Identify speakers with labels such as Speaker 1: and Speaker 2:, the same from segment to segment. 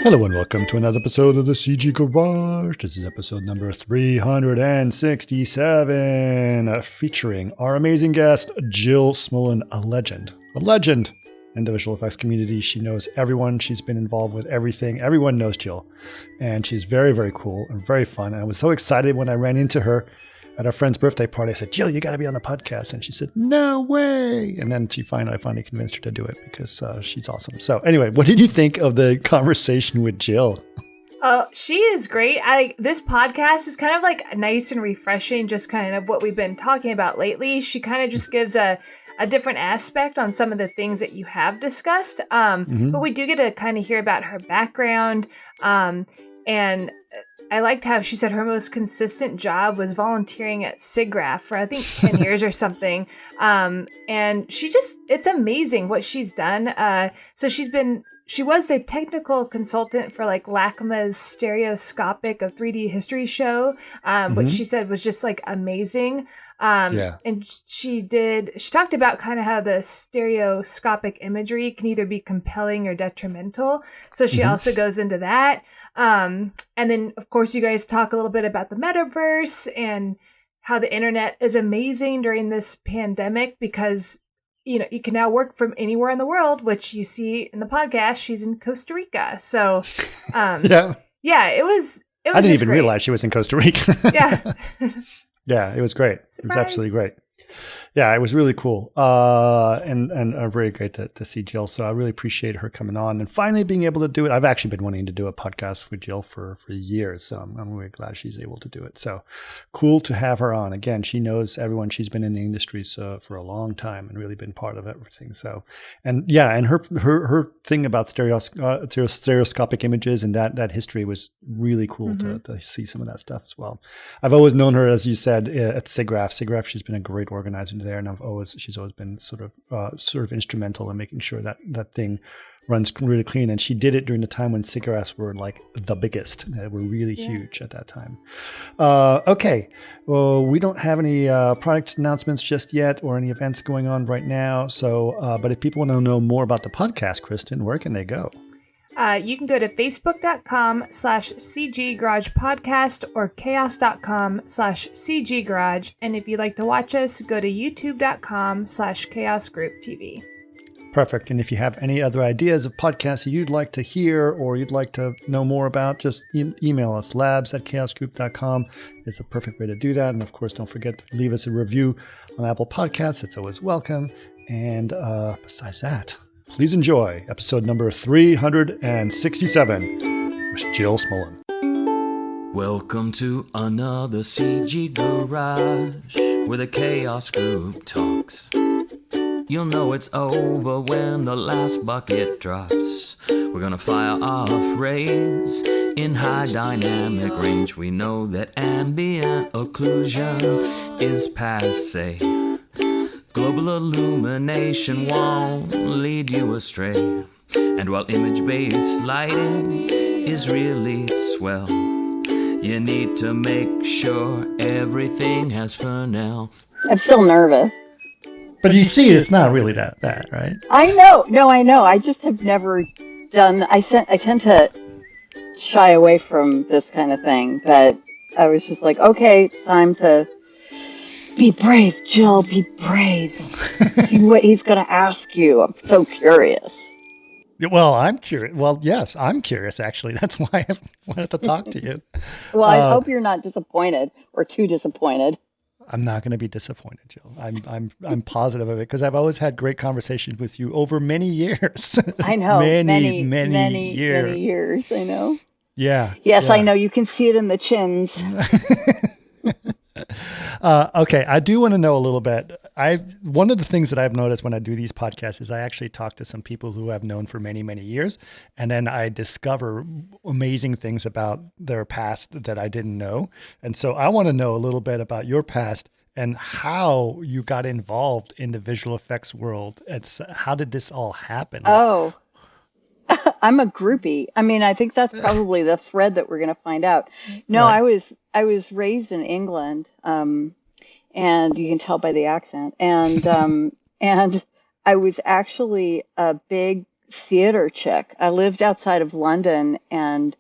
Speaker 1: Hello and welcome to another episode of the CG Garage. This is episode number 367, featuring our amazing guest, Jill Smolin, a legend in the visual effects community. She knows everyone. She's been involved with everything. Everyone knows Jill, and she's very, very cool and very fun. And I was so excited when I ran into her at our friend's birthday party. I said, Jill, you got to be on the podcast. And she said, no way. And then I finally convinced her to do it because she's awesome. So anyway, what did you think of the conversation with Jill?
Speaker 2: She is great. This podcast is kind of like nice and refreshing, just kind of what we've been talking about lately. She kind of just gives a different aspect on some of the things that you have discussed. But we do get to kind of hear about her background. And I liked how she said her most consistent job was volunteering at SIGGRAPH for I think 10 years or something. And it's amazing what she's done. So she was a technical consultant for like LACMA's stereoscopic of 3D history show, which she said was just like amazing. And she talked about kind of how the stereoscopic imagery can either be compelling or detrimental. So she also goes into that. And then of course you guys talk a little bit about the metaverse and how the internet is amazing during this pandemic because you can now work from anywhere in the world, which you see in the podcast. She's in Costa Rica. So, it was I didn't even
Speaker 1: realize she was in Costa Rica.
Speaker 2: Yeah.
Speaker 1: Yeah, it was great.
Speaker 2: Surprise.
Speaker 1: It was absolutely great. Yeah, it was really cool. And very great to see Jill. So I really appreciate her coming on and finally being able to do it. I've actually been wanting to do a podcast with Jill for years. So I'm really glad she's able to do it. So cool to have her on. Again, she knows everyone. She's been in the industry for a long time and really been part of everything. So, and her thing about stereoscopic images and that history was really cool to see some of that stuff as well. I've always known her, as you said, at SIGGRAPH. SIGGRAPH, she's been a great organizer there, and she's always been sort of instrumental in making sure that thing runs really clean. And she did it during the time when SIGGRAPHs were like the biggest. They were really huge at that time. Okay, well, we don't have any product announcements just yet or any events going on right now. So, but if people want to know more about the podcast, Kristen, where can they go?
Speaker 2: You can go to facebook.com/cggaragepodcast or chaos.com/cggarage. And if you'd like to watch us, go to youtube.com/chaosgrouptv.
Speaker 1: Perfect. And if you have any other ideas of podcasts you'd like to hear or you'd like to know more about, just email us. labs@chaosgroup.com is a perfect way to do that. And of course, don't forget to leave us a review on Apple Podcasts. It's always welcome. And besides that, please enjoy episode number 367 with Jill Smolin.
Speaker 3: Welcome to another CG Garage where the Chaos Group talks. You'll know it's over when the last bucket drops. We're gonna fire off rays in high dynamic range. We know that ambient occlusion is passé. Global illumination won't lead you astray. And while image-based lighting is really swell, you need to make sure everything has Fresnel.
Speaker 4: I'm still nervous.
Speaker 1: But you see, it's not really that bad, right?
Speaker 4: I know. No, I know. I just have never done. I tend to shy away from this kind of thing. But I was just like, okay, it's time to be brave, Jill. Be brave. See what he's going to ask you. I'm so curious.
Speaker 1: Well, I'm curious. Well, yes, I'm curious, actually. That's why I wanted to talk to you.
Speaker 4: Well, I hope you're not disappointed or too disappointed.
Speaker 1: I'm not going to be disappointed, Jill. I'm positive of it because I've always had great conversations with you over many years.
Speaker 4: I know.
Speaker 1: many
Speaker 4: years. Many years, I know.
Speaker 1: Yeah.
Speaker 4: Yes,
Speaker 1: yeah.
Speaker 4: I know. You can see it in the chins.
Speaker 1: Okay, I do want to know a little bit. One of the things that I've noticed when I do these podcasts is I actually talk to some people who I've known for many, many years, and then I discover amazing things about their past that I didn't know. And so I want to know a little bit about your past and how you got involved in the visual effects world. How did this all happen?
Speaker 4: Oh, I'm a groupie. I mean, I think that's probably the thread that we're going to find out. No, right. I was raised in England, and you can tell by the accent. And and I was actually a big theater chick. I lived outside of London, and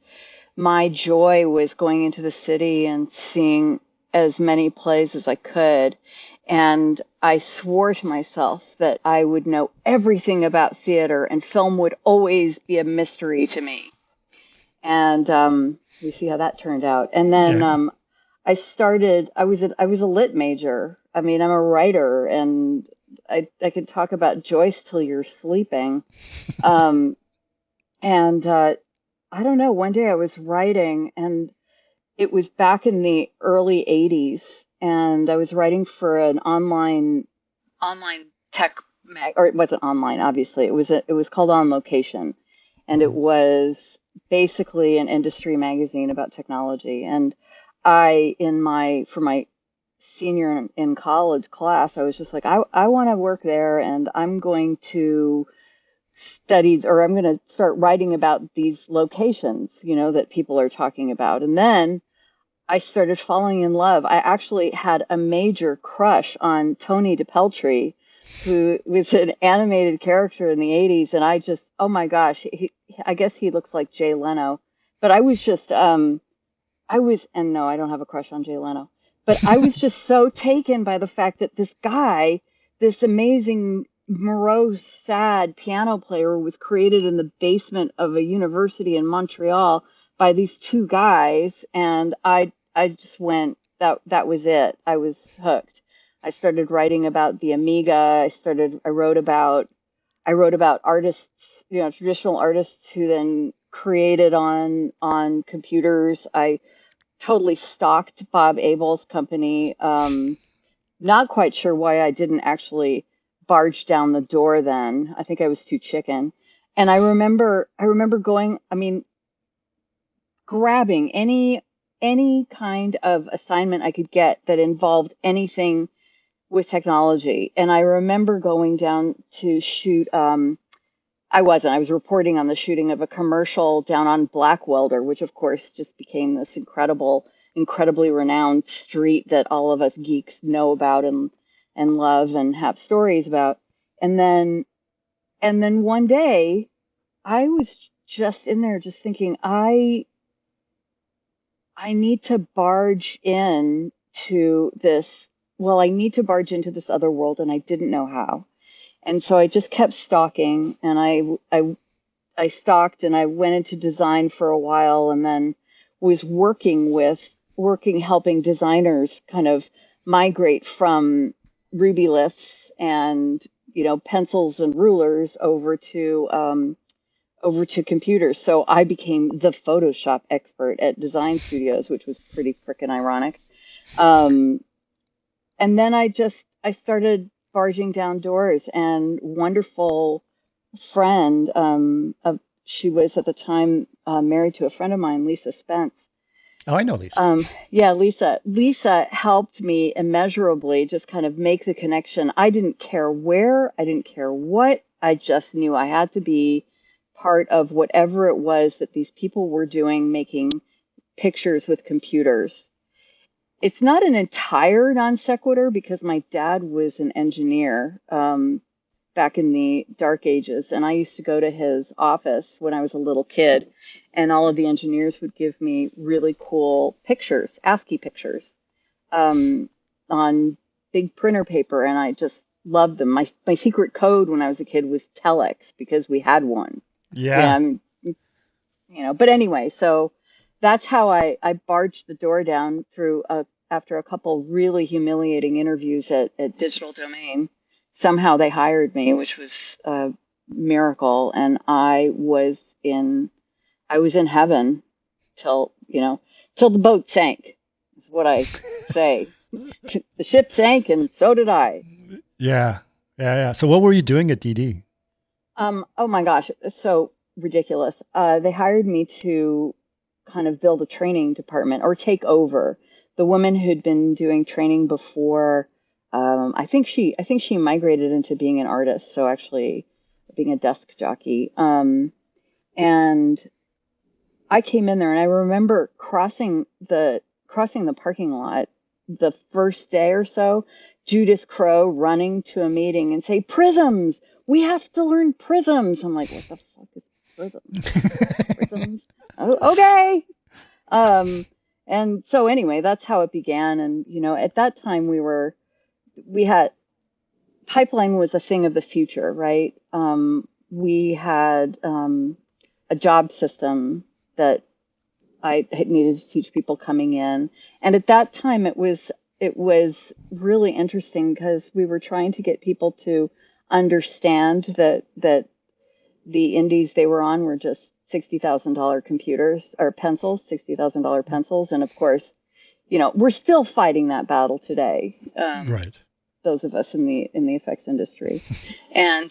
Speaker 4: my joy was going into the city and seeing as many plays as I could. And I swore to myself that I would know everything about theater, and film would always be a mystery to me. And we see how that turned out. And then
Speaker 1: Yeah.
Speaker 4: I was a lit major. I mean, I'm a writer, and I could talk about Joyce till you're sleeping. Um, and I don't know, one day I was writing, and it was back in the early 80s, and I was writing for an online tech mag, or it wasn't online, obviously. It was called On Location, and it was basically an industry magazine about technology. And for my senior in college class, I was just like, I want to work there, and I'm going to study, or I'm going to start writing about these locations, that people are talking about. And then I started falling in love. I actually had a major crush on Tony DePeltry, who was an animated character in the 80s. And I just, oh my gosh, I guess he looks like Jay Leno. But I was just, and no, I don't have a crush on Jay Leno. But I was just so taken by the fact that this guy, this amazing, morose, sad piano player, was created in the basement of a university in Montreal by these two guys. And I just went, that was it. I was hooked. I started writing about the Amiga. I wrote about artists, traditional artists who then created on computers. I totally stalked Bob Abel's company. Not quite sure why I didn't actually barge down the door then. I think I was too chicken. And I remember going, I mean, grabbing any kind of assignment I could get that involved anything with technology. And I remember going down to shoot, I was reporting on the shooting of a commercial down on Blackwelder, which of course just became this incredibly renowned street that all of us geeks know about and love and have stories about. And then one day I was just in there just thinking, I need to barge in to this. Well, I need to barge into this other world, and I didn't know how. And so I just kept stalking, and I stalked, and I went into design for a while, and then was helping designers kind of migrate from Ruby lists and pencils and rulers over to computers. So I became the Photoshop expert at design studios, which was pretty freaking ironic. And then I started barging down doors, and wonderful friend, she was at the time married to a friend of mine, Lisa Spence.
Speaker 1: Oh, I know Lisa.
Speaker 4: Yeah, Lisa helped me immeasurably just kind of make the connection. I didn't care where, I didn't care what, I just knew I had to be part of whatever it was that these people were doing, making pictures with computers. It's not an entire non sequitur because my dad was an engineer back in the dark ages, and I used to go to his office when I was a little kid, and all of the engineers would give me really cool pictures, ASCII pictures, on big printer paper, and I just loved them. My secret code when I was a kid was telex because we had one.
Speaker 1: Yeah.
Speaker 4: But anyway, so that's how I barged the door down through after a couple really humiliating interviews at Digital Domain. Somehow they hired me, which was a miracle, and I was in heaven till the boat sank. Is what I say. The ship sank, and so did I.
Speaker 1: Yeah. So what were you doing at DD?
Speaker 4: Oh my gosh, it's so ridiculous. They hired me to kind of build a training department or take over. The woman who'd been doing training before, I think she migrated into being an artist, so actually being a desk jockey. And I came in there, and I remember crossing the parking lot the first day or so, Judith Crow running to a meeting and say, "Prisms, we have to learn prisms. I'm like, what the fuck is prisms? Prisms? Oh, okay. And so anyway, that's how it began. And, at that time we had pipeline was a thing of the future, right? We had a job system that I needed to teach people coming in. And at that time, it was really interesting because we were trying to get people to understand that the indies they were on were just $60,000 computers or pencils, $60,000 pencils. And of course, we're still fighting that battle today.
Speaker 1: Right.
Speaker 4: Those of us in the effects industry. And,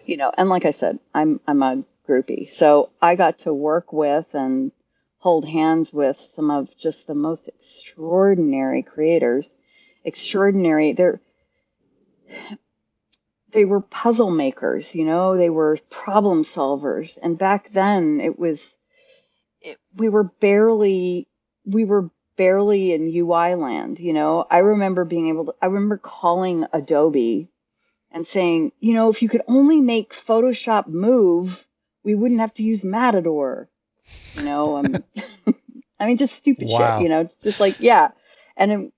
Speaker 4: and like I said, I'm a groupie. So I got to work with and hold hands with some of just the most extraordinary creators. Extraordinary. They were puzzle makers, they were problem solvers. And back then we were barely in UI land, I remember calling Adobe and saying, if you could only make Photoshop move, we wouldn't have to use Matador. I mean, just stupid
Speaker 1: Wow.
Speaker 4: shit, it's just like, yeah. And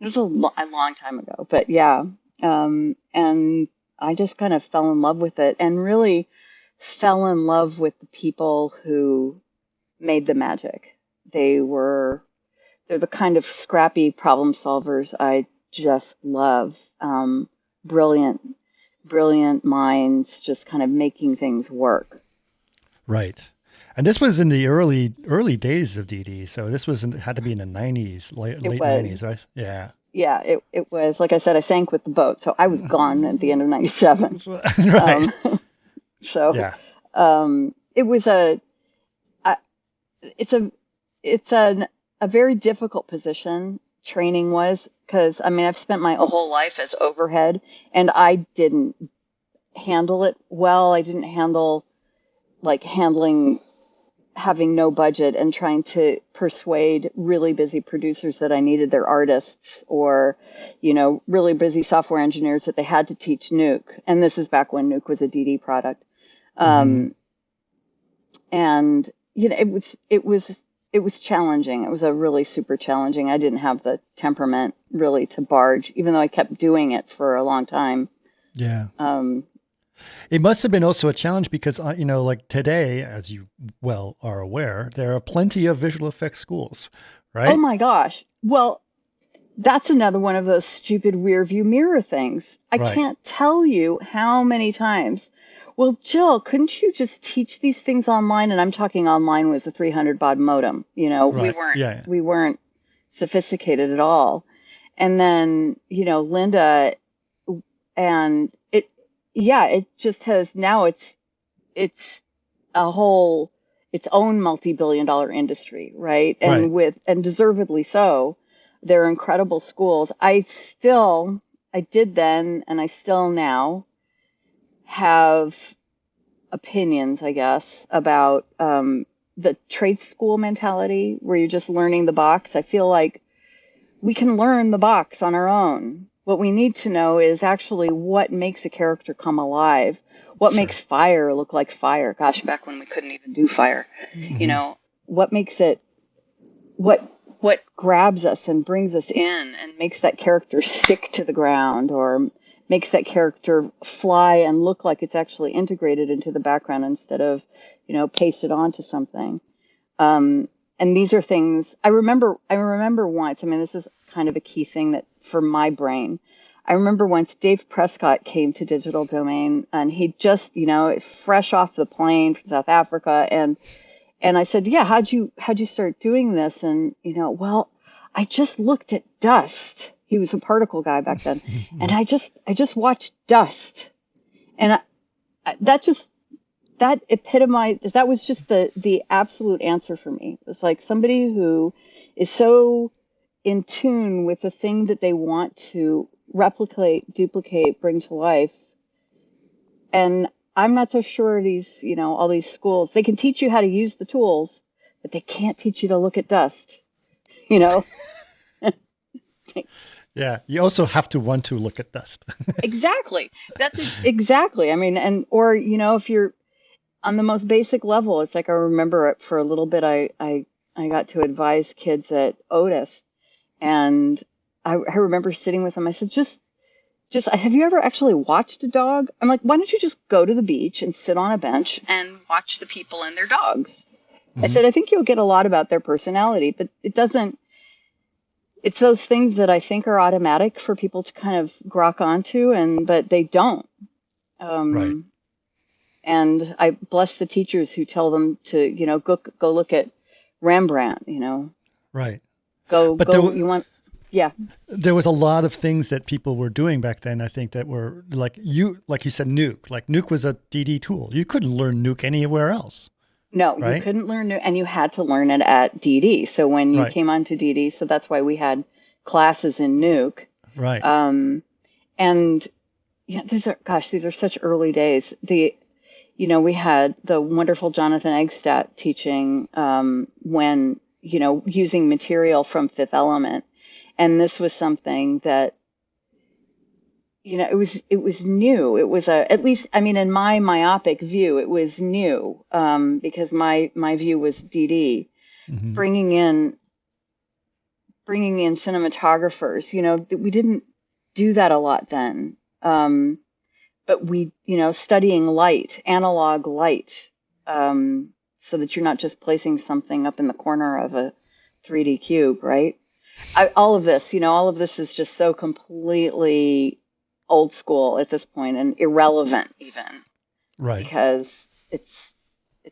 Speaker 4: this was a long time ago, but yeah. And I just kind of fell in love with it and really fell in love with the people who made the magic. They're the kind of scrappy problem solvers I just love. Brilliant minds just kind of making things work.
Speaker 1: Right. And this was in the early days of DD. So this had to be in the 90s, late 90s, right? Yeah.
Speaker 4: Yeah, it was, like I said, I sank with the boat. So I was gone at the end of 97.
Speaker 1: Right.
Speaker 4: So
Speaker 1: yeah.
Speaker 4: It was it's a very difficult position, training was, because I've spent my whole life as overhead and I didn't handle it well. I didn't handling having no budget and trying to persuade really busy producers that I needed their artists, or, really busy software engineers that they had to teach Nuke. And this is back when Nuke was a DD product. And, it was challenging. It was a really super challenging. I didn't have the temperament really to barge, even though I kept doing it for a long time.
Speaker 1: Yeah. It must have been also a challenge because, like today, as you well are aware, there are plenty of visual effects schools, right?
Speaker 4: Oh my gosh. Well, that's another one of those stupid rear view mirror things. I can't tell you how many times. Well, Jill, couldn't you just teach these things online? And I'm talking online was a 300 baud modem. We weren't sophisticated at all. And then, Linda, and it just has, now it's a whole, its own multi-billion-dollar industry, right? And and deservedly so. They're incredible schools. I did then, and I still now have opinions, I guess, about the trade school mentality where you're just learning the box. I feel like we can learn the box on our own. What we need to know is actually what makes a character come alive, what makes fire look like fire. Gosh, back when we couldn't even do fire, what makes it, what grabs us and brings us in and makes that character stick to the ground, or makes that character fly and look like it's actually integrated into the background instead of, pasted onto something. And these are things I remember once. This is kind of a key thing that for my brain. I remember once Dave Prescott came to Digital Domain and he just, fresh off the plane from South Africa. And I said, yeah, how'd you start doing this? And, well, I just looked at dust. He was a particle guy back then. And I just watched dust. And that epitomized, that was just the absolute answer for me. It was like somebody who is so in tune with the thing that they want to replicate, duplicate, bring to life. And I'm not so sure these, all these schools, they can teach you how to use the tools, but they can't teach you to look at dust,
Speaker 1: Yeah. You also have to want to look at dust.
Speaker 4: Exactly. Exactly. I mean, or, if you're on the most basic level, it's like I remember it for a little bit. I got to advise kids at Otis, and I remember sitting with them. I said, just have you ever actually watched a dog? I'm like, why don't you just go to the beach and sit on a bench and watch the people and their dogs? I said, I think you'll get a lot about their personality, but it's those things that I think are automatic for people to kind of grok onto, but they don't.
Speaker 1: Right.
Speaker 4: And I bless the teachers who tell them to, go look at Rembrandt,
Speaker 1: Right.
Speaker 4: But yeah.
Speaker 1: There was a lot of things that people were doing back then, I think, that were like you said, Nuke. Like Nuke was a DD tool. You couldn't learn Nuke anywhere else.
Speaker 4: No,
Speaker 1: right?
Speaker 4: You couldn't learn Nuke, and you had to learn it at DD. So when you
Speaker 1: Right.
Speaker 4: came onto DD, so that's why we had classes in Nuke.
Speaker 1: Right.
Speaker 4: And these are such early days. We had the wonderful Jonathan Eggstadt teaching when, using material from Fifth Element. And this was something that, it was new. It was at least, I mean, in my myopic view, it was new because my view was DD, bringing in cinematographers. We didn't do that a lot then. But we, studying light, analog light, so that you're not just placing something up in the corner of a 3D cube, right? All of this is just so completely old school at this point and irrelevant even.
Speaker 1: Right.
Speaker 4: Because it's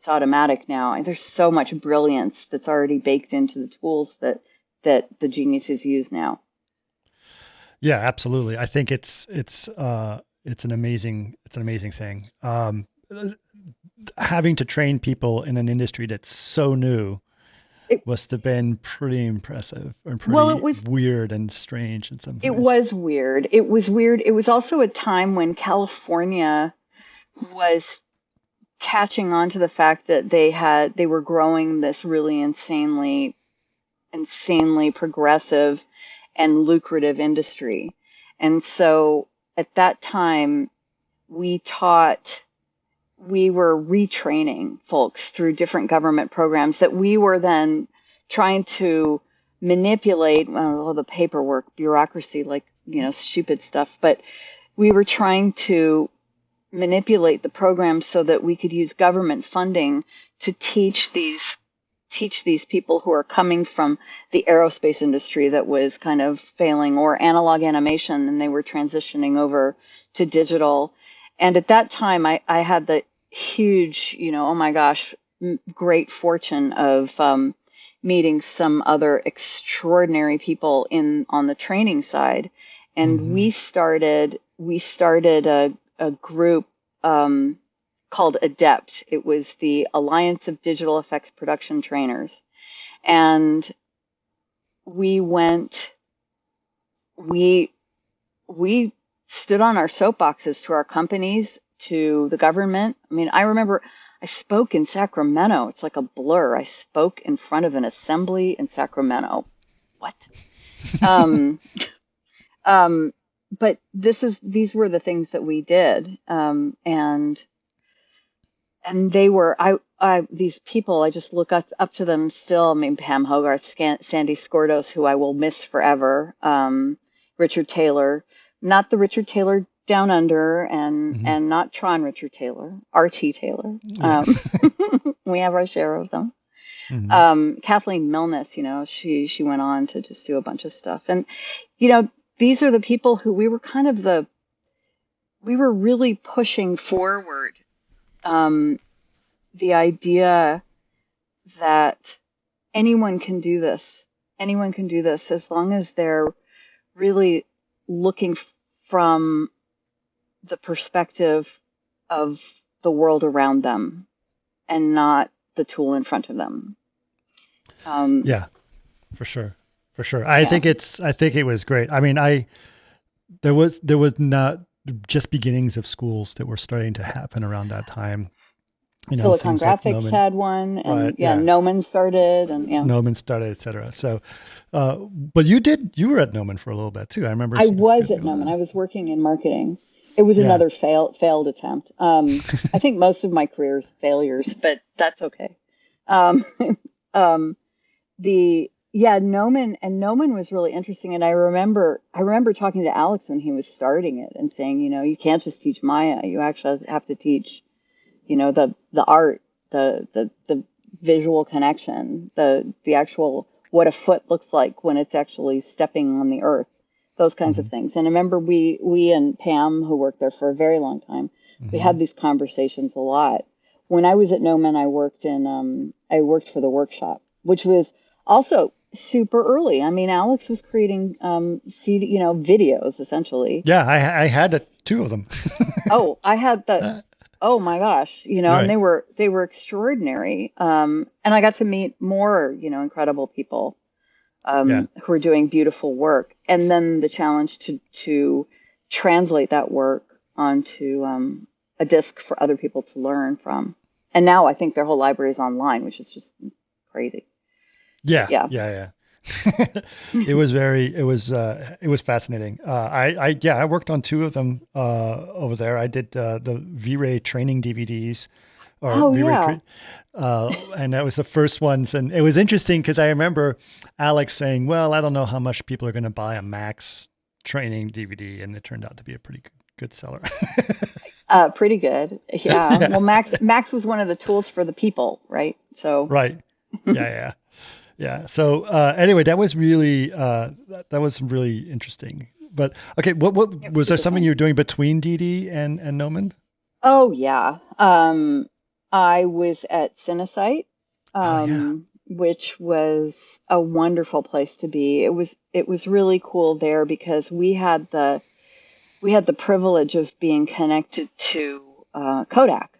Speaker 4: automatic now. And there's so much brilliance that's already baked into the tools that the geniuses use now.
Speaker 1: Yeah, absolutely. I think it's an amazing thing. Having to train people in an industry that's so new must have been pretty impressive and pretty weird and strange in some ways.
Speaker 4: It was weird. It was also a time when California was catching on to the fact that they were growing this really insanely progressive and lucrative industry. And so at that time, we were retraining folks through different government programs that we were then trying to manipulate, all the paperwork, bureaucracy, stupid stuff. But we were trying to manipulate the programs so that we could use government funding to teach these people who are coming from the aerospace industry that was kind of failing, or analog animation, and they were transitioning over to digital. And at that time, I had the huge, oh my gosh, great fortune of meeting some other extraordinary people on the training side. And we started a group called ADEPT. It was the Alliance of Digital Effects Production Trainers. And we stood on our soapboxes to our companies, to the government. I mean, I remember I spoke in Sacramento. It's like a blur. I spoke in front of an assembly in Sacramento. What? But these were the things that we did. And they were, these people, I just look up to them still. I mean, Pam Hogarth, Sandy Skordos, who I will miss forever, Richard Taylor, not the Richard Taylor Down Under, and not Tron Richard Taylor, RT Taylor. We have our share of them. Kathleen Milnes, she went on to just do a bunch of stuff. And, these are the people who we were we were really pushing forward the idea that anyone can do this as long as they're really looking from the perspective of the world around them and not the tool in front of them.
Speaker 1: Yeah, for sure. I think it was great. I mean, there was not just beginnings of schools that were starting to happen around that time.
Speaker 4: Silicon
Speaker 1: things like
Speaker 4: Graphics
Speaker 1: Gnomon.
Speaker 4: had one, and
Speaker 1: Right. Yeah.
Speaker 4: Gnomon started, and
Speaker 1: Gnomon started, etc. So, but you were at Gnomon for a little bit too. I remember.
Speaker 4: I was at Gnomon. I was working in marketing. It was
Speaker 1: Yeah.
Speaker 4: another failed attempt. I think most of my career is failures, but that's okay. Um, um, Gnomon was really interesting, and I remember talking to Alex when he was starting it and saying, you can't just teach Maya. You actually have to teach, the art, the visual connection, the actual what a foot looks like when it's actually stepping on the earth, those kinds of
Speaker 1: Hmm.
Speaker 4: things. And I remember we and Pam, who worked there for a very long time, we
Speaker 1: Hmm.
Speaker 4: had these conversations a lot. When I was at Noman, I worked for the workshop, which was also super early. I mean, Alex was creating videos essentially.
Speaker 1: Yeah, I had two of them.
Speaker 4: Oh, I had the
Speaker 1: Uh,
Speaker 4: oh my gosh, and
Speaker 1: right.
Speaker 4: they were extraordinary. And I got to meet more, incredible people
Speaker 1: Yeah.
Speaker 4: who are doing beautiful work. And then the challenge to translate that work onto a disc for other people to learn from. And now I think their whole library is online, which is just crazy. But
Speaker 1: Yeah.
Speaker 4: yeah.
Speaker 1: Yeah. Yeah. It was fascinating. I worked on two of them over there. I did the V-Ray training DVDs or
Speaker 4: Oh
Speaker 1: V-Ray,
Speaker 4: yeah.
Speaker 1: and that was the first ones. And it was interesting because I remember Alex saying, "Well, I don't know how much people are going to buy a Max training DVD," and it turned out to be a pretty good seller.
Speaker 4: Pretty good. Yeah.
Speaker 1: Yeah.
Speaker 4: Well, Max was one of the tools for the people, right? So
Speaker 1: Right. Yeah. Yeah. Yeah. So anyway, that was really that was really interesting. But okay, what
Speaker 4: it was
Speaker 1: was there
Speaker 4: super
Speaker 1: something
Speaker 4: fun.
Speaker 1: you were doing between DD and Noman?
Speaker 4: Oh yeah. I was at Cinesite,
Speaker 1: Oh yeah.
Speaker 4: which was a wonderful place to be. It was really cool there because we had the privilege of being connected to Kodak.
Speaker 1: Yeah.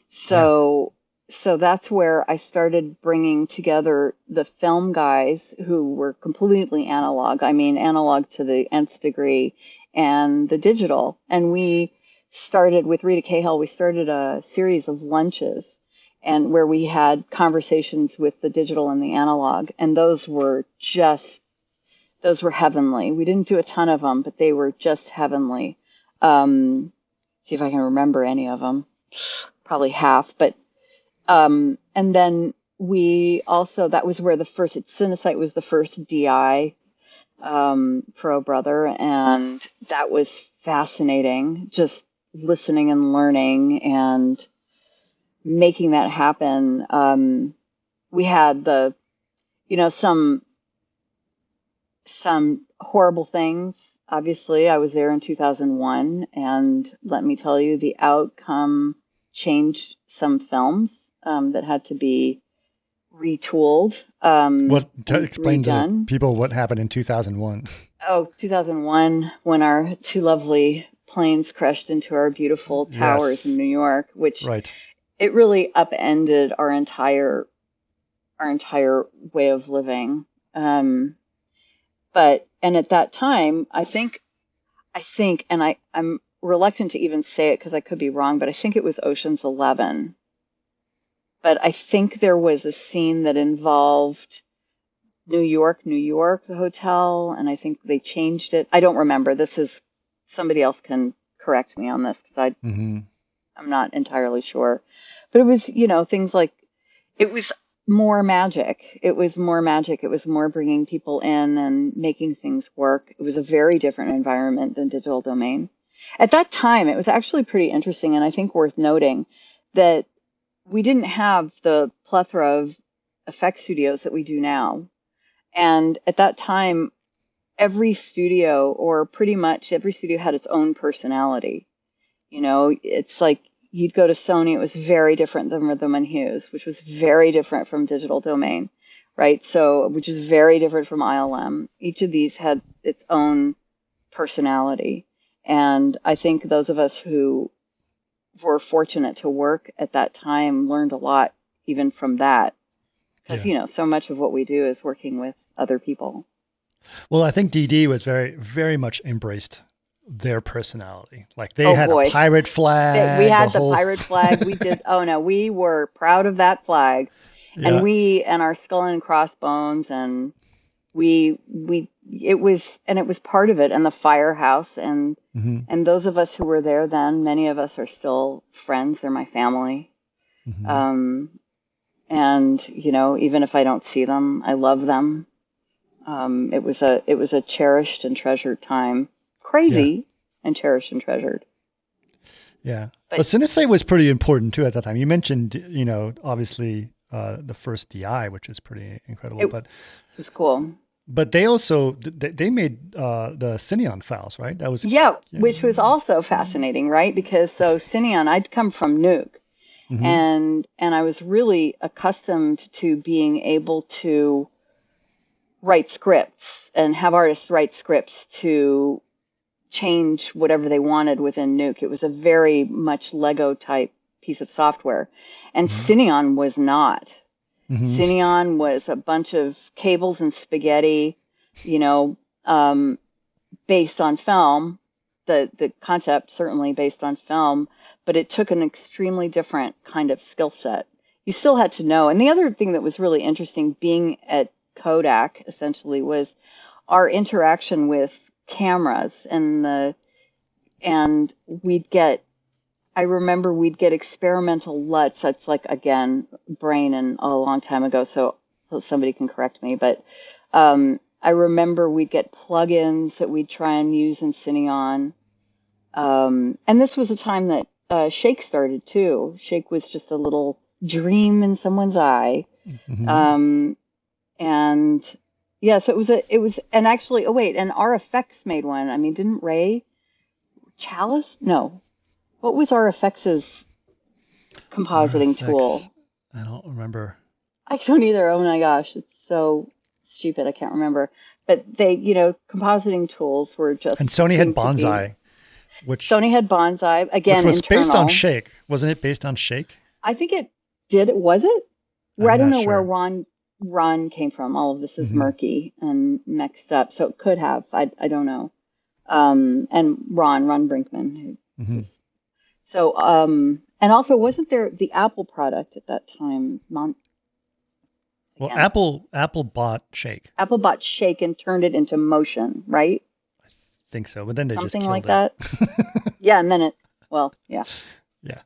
Speaker 4: So so that's where I started bringing together the film guys who were completely analog. I mean, analog to the nth degree, and the digital. And we started with Rita Cahill. We started a series of lunches, and where we had conversations with the digital and the analog, and those were heavenly. We didn't do a ton of them, but they were just heavenly. See if I can remember any of them. Probably half, but and then we also that was where the first Cinesite was the first DI for O Brother, and that was fascinating. Just listening and learning and making that happen. We had some horrible things. Obviously, I was there in 2001, and let me tell you, the outcome changed some films that had to be retooled and
Speaker 1: Explain to
Speaker 4: redone.
Speaker 1: people what happened in 2001.
Speaker 4: Oh, 2001, when our two lovely planes crashed into our beautiful towers in
Speaker 1: Yes.
Speaker 4: New York, which
Speaker 1: Right.
Speaker 4: it really upended our entire way of living. And at that time, I think, and I'm reluctant to even say it because I could be wrong, but I think it was Ocean's 11. But I think there was a scene that involved New York, New York, the hotel, and I think they changed it. I don't remember. Somebody else can correct me on this because
Speaker 1: Hmm.
Speaker 4: I'm not entirely sure. But it was, things like it was more magic. It was more magic. It was more bringing people in and making things work. It was a very different environment than digital domain. At that time, it was actually pretty interesting, and I think worth noting that we didn't have the plethora of effect studios that we do now. And at that time, every studio, or pretty much every studio, had its own personality. It's like you'd go to Sony, it was very different than Rhythm and Hughes, which was very different from Digital Domain, right? So, which is very different from ILM. Each of these had its own personality. And I think those of us who were fortunate to work at that time learned a lot even from that. Because,
Speaker 1: Yeah.
Speaker 4: so much of what we do is working with other people.
Speaker 1: Well, I think DD was very, very much embraced their personality. Like they
Speaker 4: Oh,
Speaker 1: had
Speaker 4: boy.
Speaker 1: a pirate flag.
Speaker 4: We had the
Speaker 1: whole-
Speaker 4: pirate flag. We did. Oh no, we were proud of that flag,
Speaker 1: Yeah.
Speaker 4: and our skull and crossbones, and it was part of it, and the firehouse, and
Speaker 1: Mhm.
Speaker 4: those of us who were there then, many of us are still friends. They're my family.
Speaker 1: Mhm.
Speaker 4: And even if I don't see them, I love them. It was a cherished and treasured time. Crazy and cherished and treasured.
Speaker 1: Yeah.
Speaker 4: But-
Speaker 1: But Cinesite was pretty important too at that time. You mentioned, obviously the first DI, which is pretty incredible.
Speaker 4: It
Speaker 1: but
Speaker 4: was cool.
Speaker 1: But they also they made the Cineon files, right? That was
Speaker 4: Which was also fascinating, right? Because Cineon, I'd come from Nuke,
Speaker 1: Mhm.
Speaker 4: and I was really accustomed to being able to write scripts and have artists write scripts to change whatever they wanted within Nuke. It was a very much Lego type piece of software, and Cineon was not. Cineon was a bunch of cables and spaghetti, based on film. The concept certainly based on film, but it took an extremely different kind of skill set. You still had to know. And the other thing that was really interesting being at Kodak essentially was our interaction with cameras and I remember we'd get experimental LUTs. That's like, again, brain and a long time ago, so somebody can correct me. But I remember we'd get plugins that we'd try and use in Cineon. And this was a time that Shake started too. Shake was just a little dream in someone's eye.
Speaker 1: Mhm.
Speaker 4: And yeah, so it was, and actually, oh wait, and RFX made one. I mean, didn't Ray Chalice? No. What was RFX's compositing tool?
Speaker 1: I don't remember.
Speaker 4: I don't either. Oh my gosh, it's so stupid. I can't remember. But they, compositing tools were just.
Speaker 1: And Sony had
Speaker 4: seemed to be-
Speaker 1: Bonsai, which
Speaker 4: Sony had Bonsai again.
Speaker 1: was
Speaker 4: internal.
Speaker 1: based on Shake, wasn't it? Based on Shake?
Speaker 4: I think it did. Was it?
Speaker 1: I'm
Speaker 4: I don't
Speaker 1: not
Speaker 4: know where
Speaker 1: sure.
Speaker 4: Ron came from. All of this is
Speaker 1: Mhm.
Speaker 4: murky and mixed up, so it could have. I don't know. And Ron Brinkman, who
Speaker 1: Mhm.
Speaker 4: was so. And also, wasn't there the Apple product at that time?
Speaker 1: Well,
Speaker 4: Again.
Speaker 1: Apple bought Shake.
Speaker 4: Apple bought Shake and turned it into Motion, right?
Speaker 1: I think so, but then they just
Speaker 4: Something
Speaker 1: killed
Speaker 4: like
Speaker 1: it.
Speaker 4: that. Yeah, and then yeah.
Speaker 1: Yeah.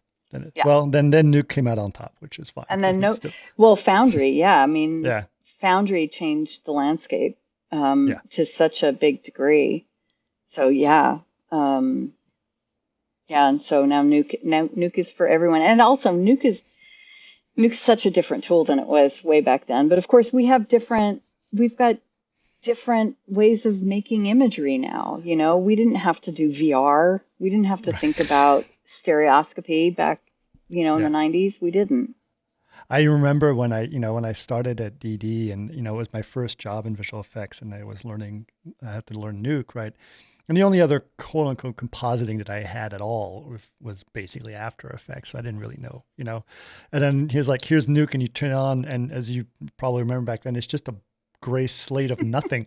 Speaker 4: Yeah.
Speaker 1: Well, then Nuke came out on top, which is fine.
Speaker 4: And then
Speaker 1: because it's
Speaker 4: Well, Foundry, yeah. I mean,
Speaker 1: Yeah.
Speaker 4: Foundry changed the landscape
Speaker 1: Yeah.
Speaker 4: to such a big degree. So yeah, and so now Nuke is for everyone, and also Nuke's such a different tool than it was way back then. But of course, we've got different ways of making imagery now. We didn't have to do VR. We didn't have to think about stereoscopy back, in the 90s. We didn't.
Speaker 1: I remember when I started at DD and, it was my first job in visual effects and I had to learn Nuke, right? And the only other quote unquote compositing that I had at all was basically After Effects. So I didn't really know, and then here's Nuke and you turn it on. And as you probably remember back then, it's just a gray slate of nothing.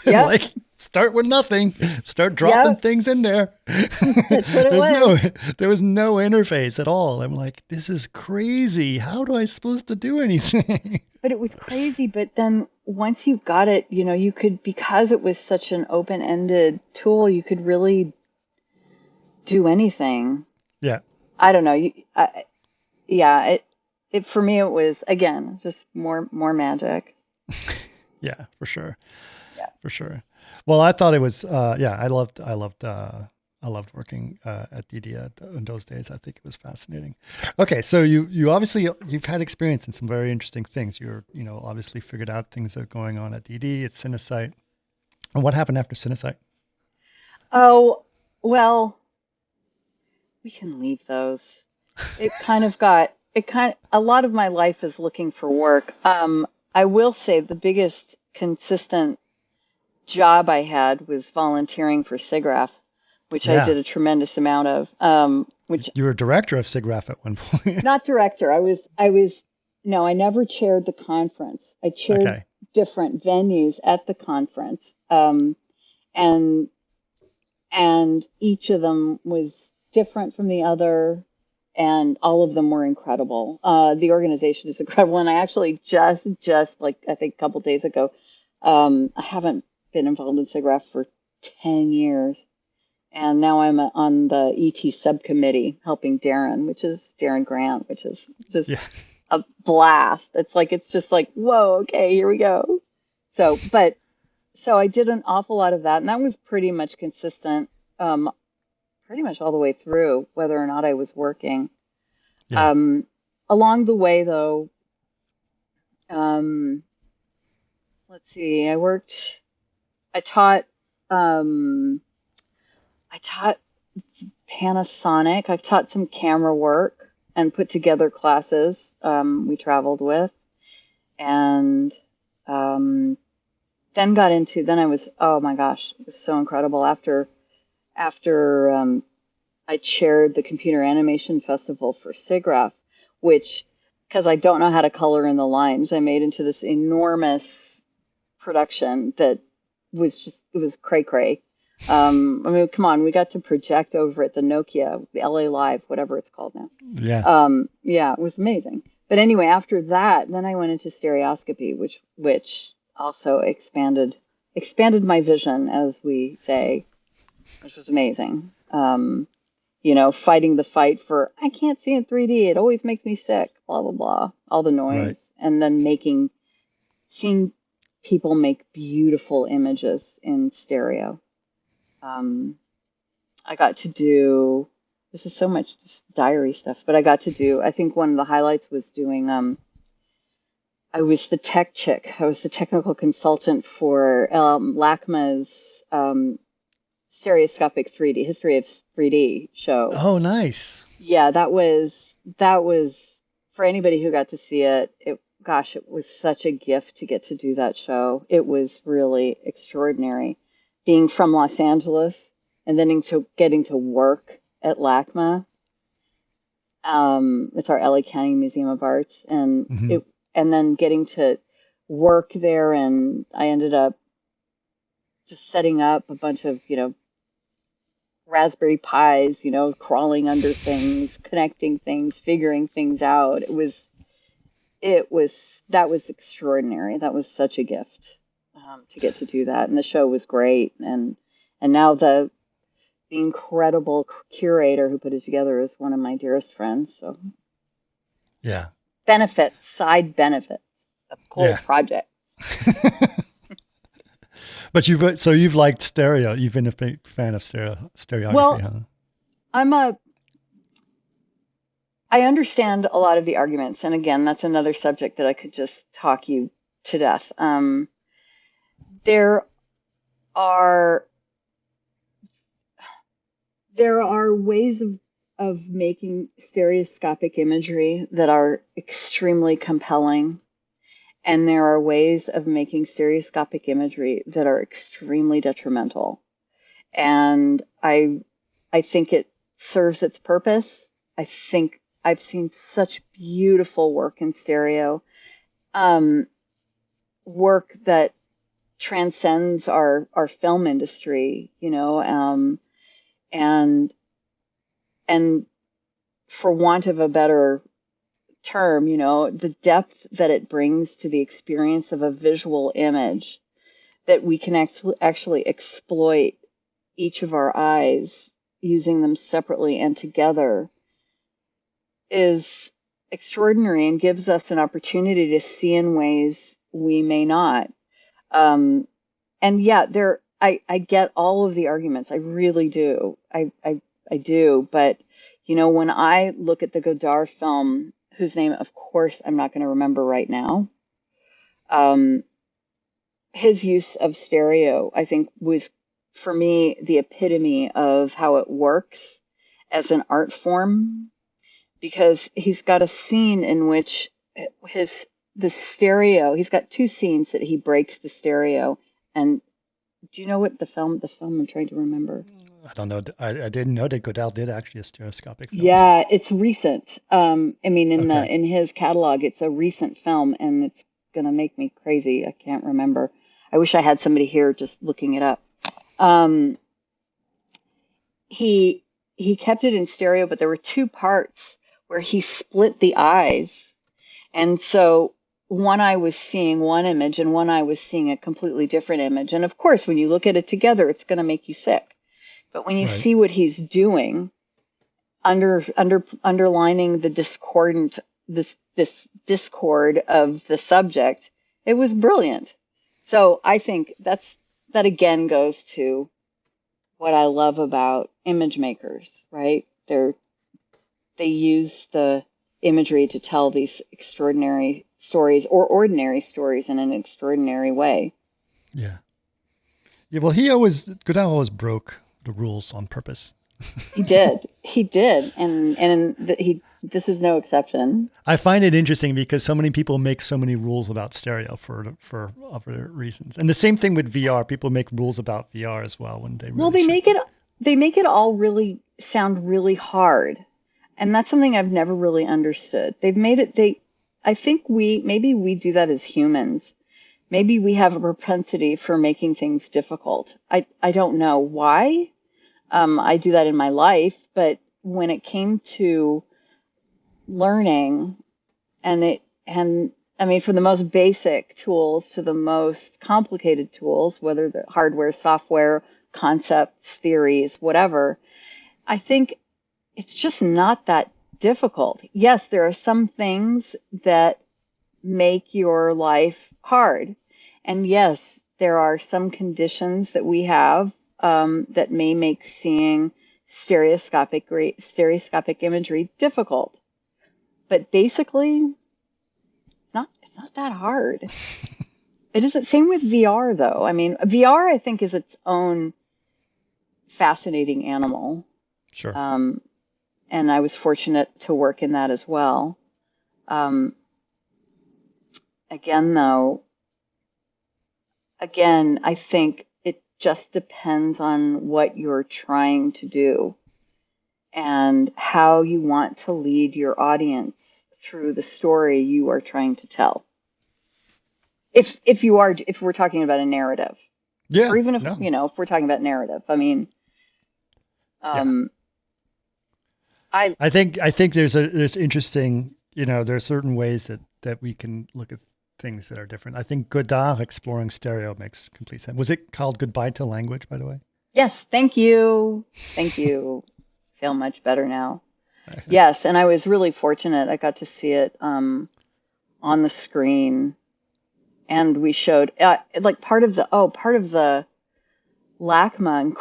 Speaker 4: Yeah.
Speaker 1: Start with nothing, start dropping things in there.
Speaker 4: That's what it was.
Speaker 1: There was no interface at all. I'm like, this is crazy. How do I supposed to do anything?
Speaker 4: But it was crazy. But then once you got it, you could, because it was such an open-ended tool, you could really do anything.
Speaker 1: Yeah.
Speaker 4: I don't know. It for me, it was, again, just more magic.
Speaker 1: Yeah, for sure.
Speaker 4: Yeah.
Speaker 1: For sure. Well, I thought it was, I loved working at DD in those days. I think it was fascinating. Okay, so you obviously you've had experience in some very interesting things. You're obviously figured out things that are going on at DD. It's Cinesite. And what happened after Cinesite?
Speaker 4: Oh, well, we can leave those. A lot of my life is looking for work. I will say the biggest consistent job I had was volunteering for SIGGRAPH, which I did a tremendous amount of. Which
Speaker 1: you were director of SIGGRAPH at one point.
Speaker 4: Not director. I never chaired the conference. I chaired different venues at the conference. And and each of them was different from the other, and all of them were incredible. The organization is incredible, and I actually just like I think a couple days ago, I haven't been involved in SIGGRAPH for 10 years, and now I'm on the ET subcommittee helping Darren Grant, which is just
Speaker 1: Yeah.
Speaker 4: a blast. It's just like, whoa, okay, here we go. So I did an awful lot of that, and that was pretty much consistent, pretty much all the way through, whether or not I was working.
Speaker 1: Yeah.
Speaker 4: Along the way, though, let's see, I taught, I taught Panasonic. I've taught some camera work and put together classes we traveled with, and then I was, oh my gosh, it was so incredible. After I chaired the Computer Animation Festival for SIGGRAPH, which, because I don't know how to color in the lines, I made into this enormous production that it was cray cray. I mean, come on, we got to project over at the Nokia, the LA Live, whatever it's called now.
Speaker 1: Yeah.
Speaker 4: Yeah, it was amazing. But anyway, after that, then I went into stereoscopy, which also expanded my vision, as we say, which was amazing. Fighting the fight for I can't see in 3D. It always makes me sick. Blah blah blah. All the noise,
Speaker 1: Right.
Speaker 4: and then seeing people make beautiful images in stereo. I got to do. This is so much just diary stuff, but I got to do. I think one of the highlights was doing. I was the tech chick. I was the technical consultant for LACMA's stereoscopic 3D history of 3D show.
Speaker 1: Oh, nice.
Speaker 4: Yeah, that was for anybody who got to see it. It was such a gift to get to do that show. It was really extraordinary, being from Los Angeles and then getting to work at LACMA. It's our LA County Museum of Arts, and
Speaker 1: Mhm.
Speaker 4: and then getting to work there, and I ended up just setting up a bunch of Raspberry Pis, crawling under things, connecting things, figuring things out. That was extraordinary. That was such a gift to get to do that, and the show was great. And now the incredible curator who put it together is one of my dearest friends. So
Speaker 1: Yeah.
Speaker 4: side benefits of cool
Speaker 1: Yeah.
Speaker 4: project.
Speaker 1: But you've liked stereo. You've been a big fan of stereography,
Speaker 4: Well,
Speaker 1: huh?
Speaker 4: I understand a lot of the arguments, and again, that's another subject that I could just talk you to death. There are ways of making stereoscopic imagery that are extremely compelling, and there are ways of making stereoscopic imagery that are extremely detrimental. And I think it serves its purpose. I think I've seen such beautiful work in stereo, work that transcends our film industry, and for want of a better term, the depth that it brings to the experience of a visual image, that we can actually exploit each of our eyes using them separately and together, is extraordinary and gives us an opportunity to see in ways we may not. And yeah, I get all of the arguments. I really do. I do. But, when I look at the Godard film, whose name, of course, I'm not going to remember right now, his use of stereo, I think, was, for me, the epitome of how it works as an art form, because he's got a scene in which the stereo, he's got two scenes that he breaks the stereo. And do you know what the film I'm trying to remember?
Speaker 1: I don't know. I didn't know that Godard did actually a stereoscopic film.
Speaker 4: Yeah, it's recent. I mean,
Speaker 1: Okay.
Speaker 4: in his catalog, it's a recent film, and it's gonna make me crazy. I can't remember. I wish I had somebody here just looking it up. he kept it in stereo, but there were two parts where he split the eyes. And so one eye was seeing one image and one eye was seeing a completely different image. And of course, when you look at it together, it's going to make you sick. But when you
Speaker 1: Right.
Speaker 4: see what he's doing, underlining the this discord of the subject, it was brilliant. So I think that again goes to what I love about image makers, right? They use the imagery to tell these extraordinary stories or ordinary stories in an extraordinary way.
Speaker 1: Yeah. Yeah. Well, Godin always broke the rules on purpose.
Speaker 4: He did, and this is no exception.
Speaker 1: I find it interesting because so many people make so many rules about stereo for other reasons. And the same thing with VR. People make rules about VR as well when they really
Speaker 4: Well, they make it all really sound really hard, and that's something I've never really understood. They've made it. I think maybe we do that as humans. Maybe we have a propensity for making things difficult. I don't know why. I do that in my life, but when it came to learning and I mean, from the most basic tools to the most complicated tools, whether they're hardware, software, concepts, theories, whatever, I think it's just not that difficult. Yes, there are some things that make your life hard. And yes, there are some conditions that we have that may make seeing stereoscopic imagery difficult. But basically, it's not that hard. It isn't. Same with VR, though. I mean, VR, I think, is its own fascinating animal.
Speaker 1: Sure.
Speaker 4: And I was fortunate to work in that as well. Again, I think it just depends on what you're trying to do and how you want to lead your audience through the story you are trying to tell. If we're talking about a narrative,
Speaker 1: Yeah.
Speaker 4: or even if
Speaker 1: No.
Speaker 4: if we're talking about narrative, I mean,
Speaker 1: Yeah. I think there's interesting, there are certain ways that we can look at things that are different. I think Godard exploring stereo makes complete sense. Was it called Goodbye to Language, by the way?
Speaker 4: Yes, thank you. Feel much better now. Yes, and I was really fortunate. I got to see it on the screen, and we showed like part of the LACMA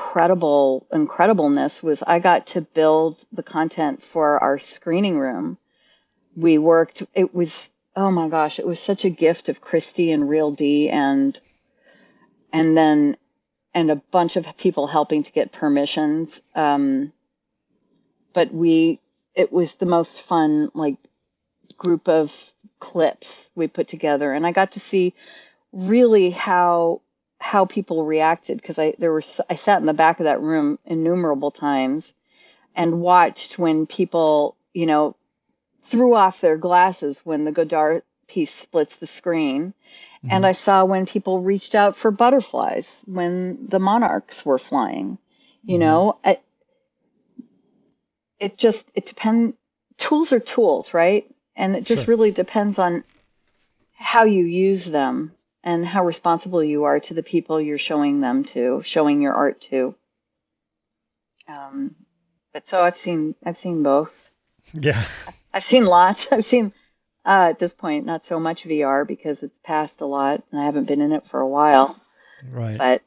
Speaker 4: incredibleness was I got to build the content for our screening room. We worked. It was, oh my gosh, it was such a gift of Christy and Real D and a bunch of people helping to get permissions. But it was the most fun, like, group of clips we put together. And I got to see really how people reacted, because I sat in the back of that room innumerable times and watched when people, threw off their glasses when the Godard piece splits the screen. Mm-hmm. And I saw when people reached out for butterflies when the monarchs were flying. It depends. Tools are tools, right? And it just really depends on how you use them and how responsible you are to the people you're showing your art to. But so I've seen both.
Speaker 1: Yeah.
Speaker 4: I've seen lots. I've seen at this point not so much VR because it's passed a lot and I haven't been in it for a while.
Speaker 1: Right.
Speaker 4: But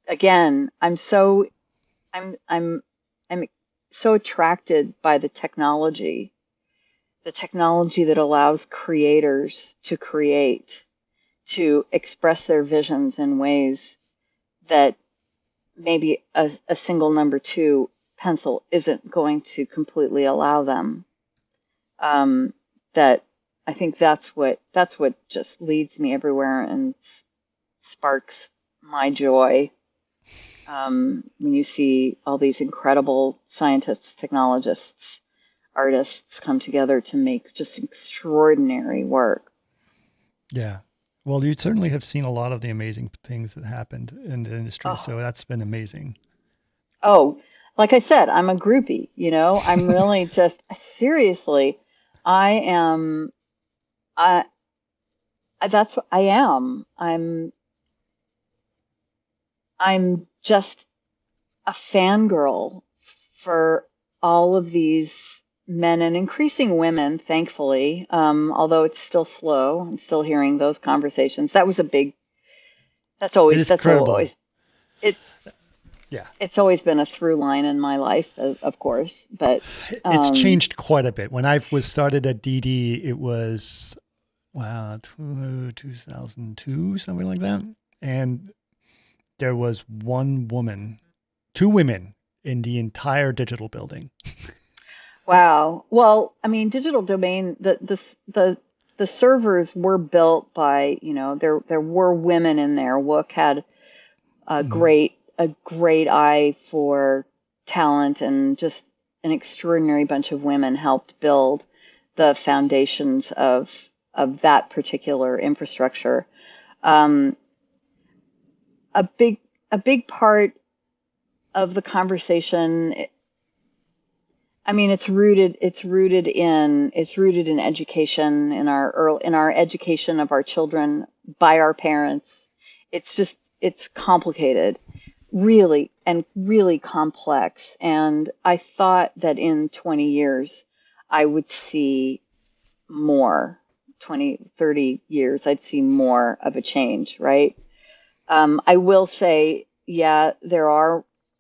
Speaker 4: again, I'm so attracted by the technology that allows creators to create, to express their visions in ways that maybe a single number 2 pencil isn't going to completely allow them. That I think that's what just leads me everywhere and sparks my joy. When you see all these incredible scientists, technologists, artists come together to make just extraordinary work.
Speaker 1: Yeah. Well, you certainly have seen a lot of the amazing things that happened in the industry, so that's been amazing.
Speaker 4: Oh, like I said, I'm a groupie, I'm really just seriously, I am, I, that's what I am. I'm just a fangirl for all of these men and increasing women, thankfully. Although it's still slow. I'm still hearing those conversations.
Speaker 1: It is
Speaker 4: That's
Speaker 1: incredible.
Speaker 4: always, it,
Speaker 1: Yeah.
Speaker 4: it's always been a through line in my life, of course. But,
Speaker 1: It's
Speaker 4: um,
Speaker 1: changed quite a bit. When I was started at DD, it was, wow, 2002, something like that. And there was one woman, two women in the entire digital building.
Speaker 4: wow. Well, I mean, digital domain, the servers were built by, there were women in there. Wook had
Speaker 1: Mhm.
Speaker 4: a great eye for talent, and just an extraordinary bunch of women helped build the foundations of that particular infrastructure. Um, a big a big part of the conversation. I mean, it's rooted in education, in our education of our children by our parents. It's complicated, really, and really complex. And I thought that in 20 years I would see more. 20, 30 years, I'd see more of a change, right? I will say, yeah,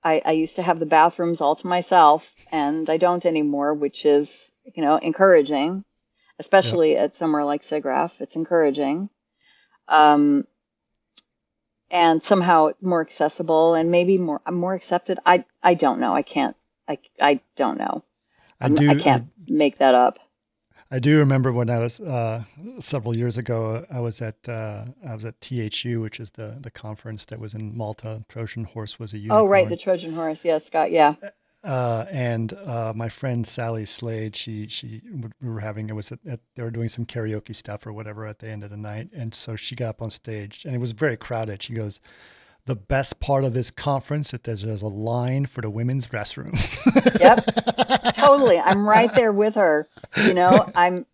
Speaker 4: I used to have the bathrooms all to myself, and I don't anymore, which is, encouraging,
Speaker 1: Yep.
Speaker 4: especially at somewhere like SIGGRAPH. It's encouraging. Um, and somehow it's more accessible and maybe more accepted. I don't know. I don't know.
Speaker 1: I
Speaker 4: I
Speaker 1: do.
Speaker 4: can't make that up.
Speaker 1: I do remember when I was several years ago. I was at THU, which is the conference that was in Malta. Trojan Horse was a
Speaker 4: Oh, right, the
Speaker 1: unicorn,
Speaker 4: Trojan horse. Yes, Scott. Yeah.
Speaker 1: and my friend Sally Slade. We were having, it was they were doing some karaoke stuff or whatever at the end of the night, and so she got up on stage, and it was very crowded. She goes, "The best part of this conference is that there's a line for the women's restroom."
Speaker 4: Yep. Totally. I'm right there with her. And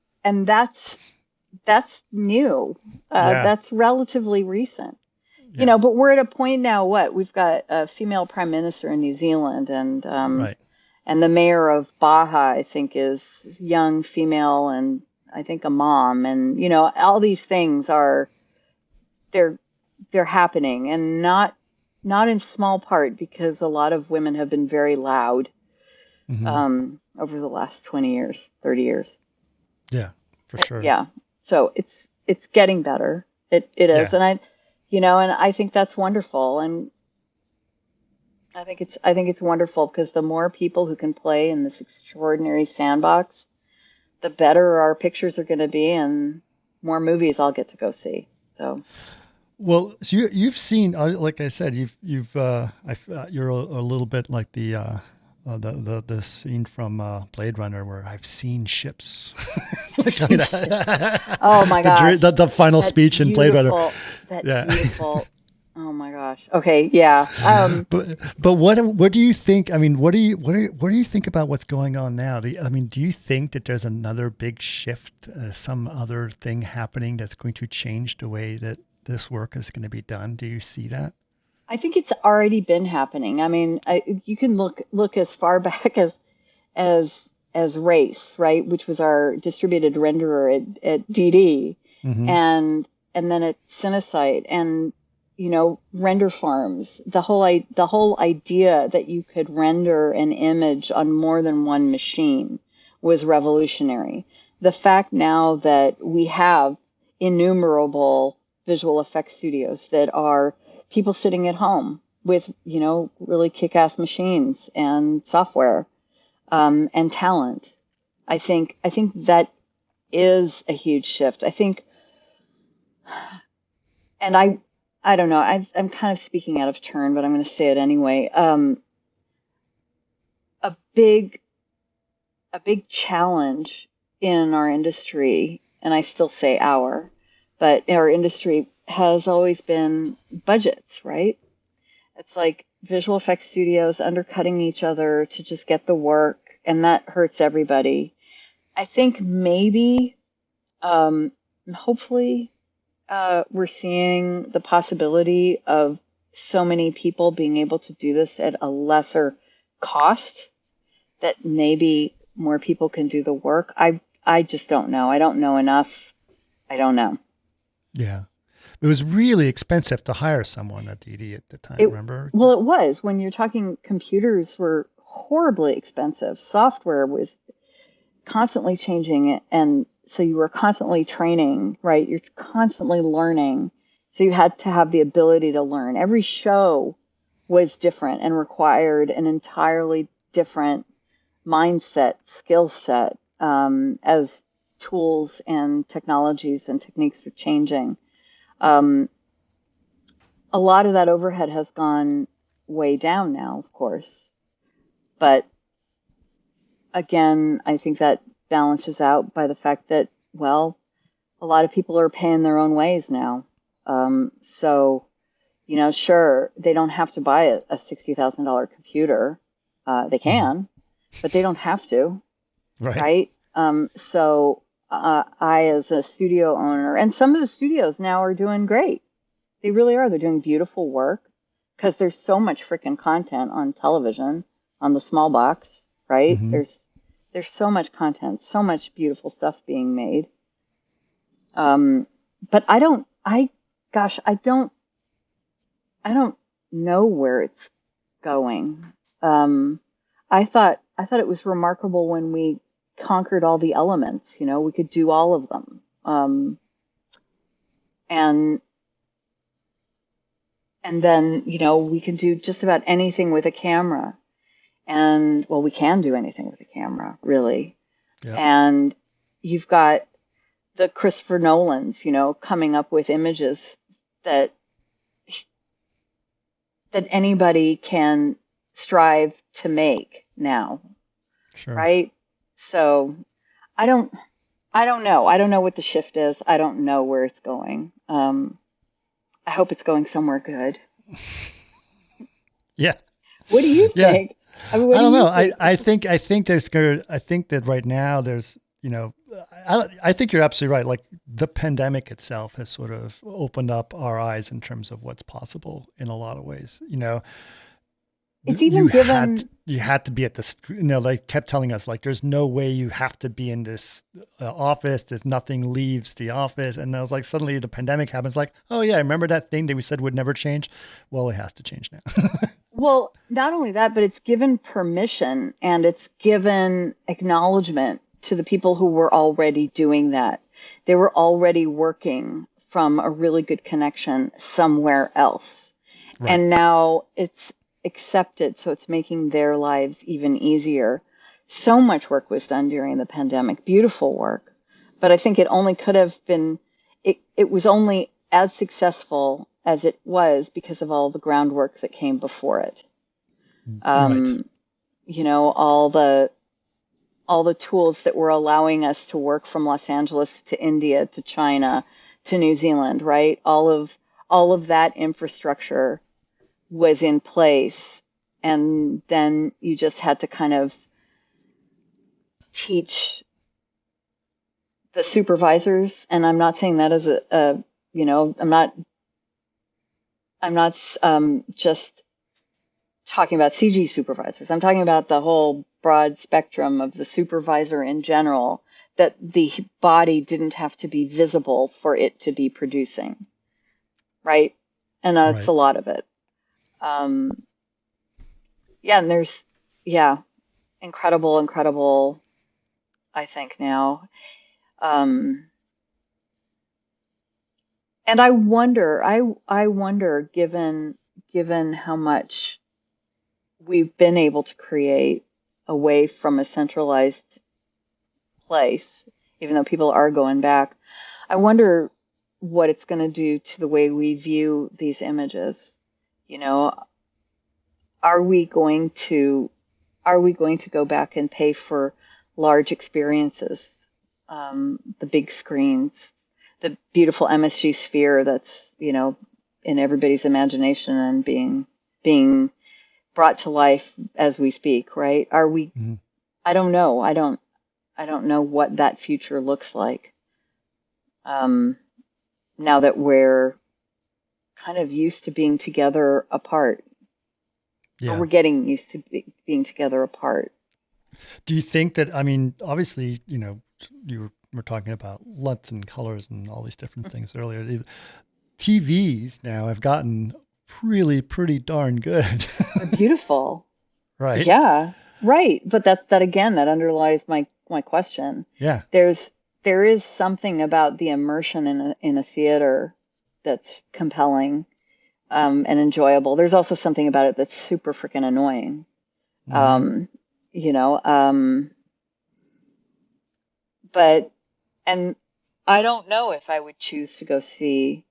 Speaker 4: that's new.
Speaker 1: Yeah,
Speaker 4: That's relatively recent.
Speaker 1: yeah,
Speaker 4: But we're at a point now. We've got a female prime minister in New Zealand,
Speaker 1: right.
Speaker 4: and the mayor of Baja, I think, is young female, and I think a mom, and all these things they're they're happening, and not in small part because a lot of women have been very loud,
Speaker 1: Hmm.
Speaker 4: over the last 20 years, 30 years.
Speaker 1: Yeah, for sure.
Speaker 4: Yeah. So it's getting better. It is.
Speaker 1: Yeah.
Speaker 4: And I think that's wonderful. And I think it's wonderful because the more people who can play in this extraordinary sandbox, the better our pictures are going to be, and more movies I'll get to go see. So,
Speaker 1: Well, so you've seen, like I said, you're a little bit like the scene from Blade Runner where I've seen ships. Kind of.
Speaker 4: oh my gosh,
Speaker 1: The final speech in Blade Runner.
Speaker 4: that
Speaker 1: Yeah.
Speaker 4: beautiful. Oh my gosh. Okay, yeah.
Speaker 1: But what do you think? I mean, what do you think about what's going on now? I mean, do you think that there's another big shift, some other thing happening that's going to change the way that this work is going to be done? Do you see that?
Speaker 4: I think it's already been happening. I mean, you can look as far back as race, right, which was our distributed renderer at DD,
Speaker 1: Hmm.
Speaker 4: and then at Cinesite, and render farms. The whole idea that you could render an image on more than one machine was revolutionary. The fact now that we have innumerable visual effects studios that are people sitting at home with really kick-ass machines and software, and talent. I think that is a huge shift. I think, and I don't know. I'm kind of speaking out of turn, but I'm going to say it anyway. A big a big challenge in our industry, and I still say but our industry has always been budgets, right? It's like visual effects studios undercutting each other to just get the work, and that hurts everybody. I think maybe, hopefully, we're seeing the possibility of so many people being able to do this at a lesser cost that maybe more people can do the work. I just don't know. I don't know enough. I don't know.
Speaker 1: Yeah. It was really expensive to hire someone at DD at the time, remember?
Speaker 4: Well, it was. When you're talking, computers were horribly expensive. Software was constantly changing, and so you were constantly training, right? You're constantly learning. So you had to have the ability to learn. Every show was different and required an entirely different mindset, skill set, as tools and technologies and techniques are changing. A lot of that overhead has gone way down now, of course. But again, I think that balances out by the fact that, well, a lot of people are paying their own ways now. So, sure, they don't have to buy a $60,000 computer. They can, but they don't have to, right? So I, as a studio owner, and some of the studios now are doing great. They really are. They're doing beautiful work because there's so much freaking content on television, on the small box, right? There's so much content, so much beautiful stuff being made. But I don't know where it's going. I thought it was remarkable when we conquered all the elements. We could do all of them. And then, we can do just about anything with a camera. And, well, we can do anything with a camera, really. Yeah. And you've got the Christopher Nolans, coming up with images that anybody can strive to make now. Sure. Right? So I don't know. I don't know what the shift is. I don't know where it's going. I hope it's going somewhere good.
Speaker 1: Yeah.
Speaker 4: What do you think?
Speaker 1: I don't know. I think that right now there's, I think you're absolutely right. Like the pandemic itself has sort of opened up our eyes in terms of what's possible in a lot of ways.
Speaker 4: It's even
Speaker 1: you had to be at this, they kept telling us like, there's no way you have to be in this office. There's nothing leaves the office. And I was like, suddenly the pandemic happens like, oh yeah, remember that thing that we said would never change? Well, it has to change now.
Speaker 4: Well, not only that, but it's given permission and it's given acknowledgement to the people who were already doing that. They were already working from a really good connection somewhere else. Right. And now it's accepted, so it's making their lives even easier. So much work was done during the pandemic, beautiful work. But I think it only could have been, it was only as successful as it was because of all the groundwork that came before it. Right. All the tools that were allowing us to work from Los Angeles to India to China to New Zealand, right? All of that infrastructure was in place, and then you just had to kind of teach the supervisors. And I'm not saying that as I'm not just talking about CG supervisors. I'm talking about the whole broad spectrum of the supervisor in general, that the body didn't have to be visible for it to be producing, right? And that's a lot of it. And there's, incredible, I think now. And I wonder, given how much we've been able to create away from a centralized place, even though people are going back, I wonder what it's going to do to the way we view these images. Are we going to go back and pay for large experiences, the big screens, the beautiful MSG sphere that's, in everybody's imagination and being brought to life as we speak, right? Are we?
Speaker 1: Mhm.
Speaker 4: I don't know. I don't know what that future looks like. Now that we're kind of used to being together apart, or
Speaker 1: Yeah.
Speaker 4: we're getting used to being together apart.
Speaker 1: Do you think that, I mean, obviously, were talking about LUTs and colors and all these different things earlier. TVs now have gotten really pretty darn good.
Speaker 4: They're beautiful.
Speaker 1: Right?
Speaker 4: Yeah, right. But that again, that underlies my question.
Speaker 1: Yeah.
Speaker 4: There is something about the immersion in a theater that's compelling, and enjoyable. There's also something about it that's super freaking annoying.
Speaker 1: Hmm.
Speaker 4: Um, you know, but and I don't know if I would choose to go see.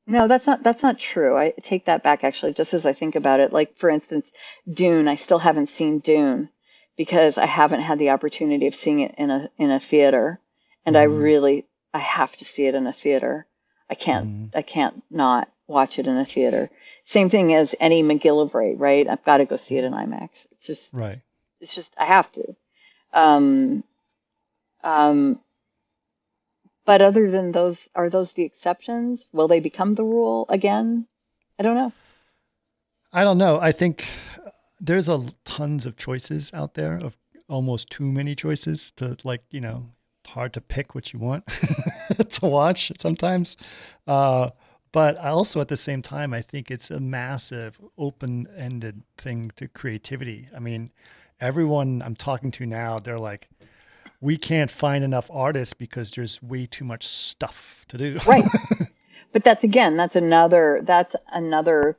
Speaker 4: No, that's not true. I take that back actually, just as I think about it. Like for instance, Dune, I still haven't seen Dune because I haven't had the opportunity of seeing it in a theater. And
Speaker 1: Hmm.
Speaker 4: I have to see it in a theater.
Speaker 1: Hmm.
Speaker 4: I can't not watch it in a theater. Same thing as any McGillivray, right? I've got to go see it in IMAX.
Speaker 1: Right.
Speaker 4: It's just I have to. Um, um, but other than those, are those the exceptions? Will they become the rule again? I don't know.
Speaker 1: I don't know. I think there's tons of choices out there, of almost too many choices to, like, hard to pick what you want to watch sometimes. Uh, but I also, at the same time, I think it's a massive open-ended thing to creativity. I mean, everyone I'm talking to now, they're like, we can't find enough artists because there's way too much stuff to do.
Speaker 4: Right. But that's another,